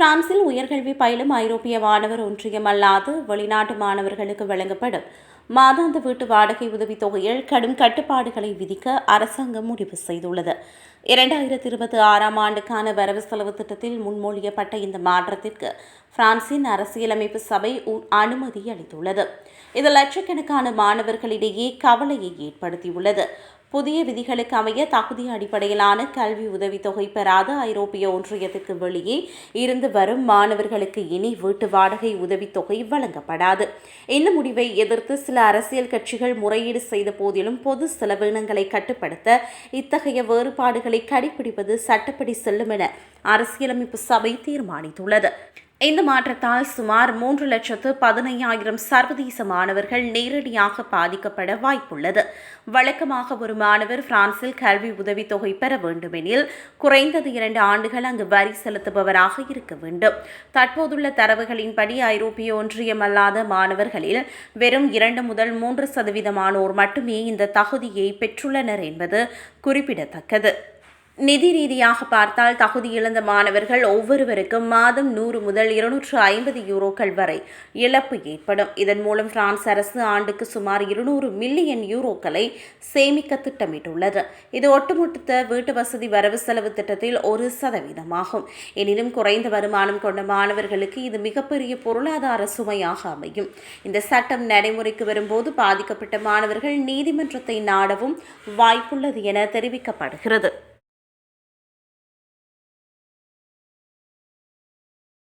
பிரான்சில் உயர்கல்வி பயிலும் ஐரோப்பிய மாணவர் ஒன்றியம் அல்லாது வெளிநாட்டு மாணவர்களுக்கு வழங்கப்படும் மாதாந்த வீட்டு வாடகை உதவித்தொகையில் கடும் கட்டுப்பாடுகளை விதிக்க அரசாங்கம் முடிவு செய்துள்ளது. 2026 ஆண்டுக்கான வரவு செலவு திட்டத்தில் முன்மொழியப்பட்ட இந்த மாற்றத்திற்கு பிரான்சின் அரசியலமைப்பு சபை அனுமதி அளித்துள்ளது. இது லட்சக்கணக்கான மாணவர்களிடையே கவலையை ஏற்படுத்தியுள்ளது. புதிய விதிகளுக்கு அமைய தகுதி அடிப்படையிலான கல்வி உதவித்தொகை பெறாத ஐரோப்பிய ஒன்றியத்திற்கு வெளியே இருந்து வரும் மாணவர்களுக்கு இனி வீட்டு வாடகை உதவித்தொகை வழங்கப்படாது. இந்த முடிவை எதிர்த்து சில அரசியல் கட்சிகள் முறையீடு செய்த போதிலும் பொது செலவினங்களை கட்டுப்படுத்த இத்தகைய வேறுபாடுகளை கடைபிடிப்பது சட்டப்படி செல்லும் என அரசியலமைப்பு சபை தீர்மானித்துள்ளது. இந்த மாற்றத்தால் சுமார் 3,15,000 சர்வதேச மாணவர்கள் நேரடியாக பாதிக்கப்பட வாய்ப்புள்ளது. வழக்கமாக ஒரு மாணவர் பிரான்சில் கல்வி உதவித்தொகை பெற வேண்டுமெனில் குறைந்தது 2 ஆண்டுகள் அங்கு வரி செலுத்துபவராக இருக்க வேண்டும். தற்போதுள்ள தரவுகளின்படி ஐரோப்பிய ஒன்றியம் அல்லாத மாணவர்களில் வெறும் 2 முதல் 3% மட்டுமே இந்த தகுதியை பெற்றுள்ளனர் என்பது குறிப்பிடத்தக்கது. நிதி ரீதியாக பார்த்தால் தகுதி இழந்த மாணவர்கள் ஒவ்வொருவருக்கும் மாதம் 100 முதல் 250 யூரோக்கள் வரை இழப்பு ஏற்படும். இதன் மூலம் பிரான்ஸ் அரசு ஆண்டுக்கு சுமார் 200 மில்லியன் யூரோக்களை சேமிக்க திட்டமிட்டுள்ளது. இது ஒட்டுமொத்த வீட்டு வசதி வரவு செலவு திட்டத்தில் 1% எனினும் குறைந்த வருமானம் கொண்ட மாணவர்களுக்கு இது மிகப்பெரிய பொருளாதார சுமையாக அமையும். இந்த சட்டம் நடைமுறைக்கு வரும்போது பாதிக்கப்பட்ட மாணவர்கள் நீதிமன்றத்தை நாடவும் வாய்ப்புள்ளது என தெரிவிக்கப்படுகிறது.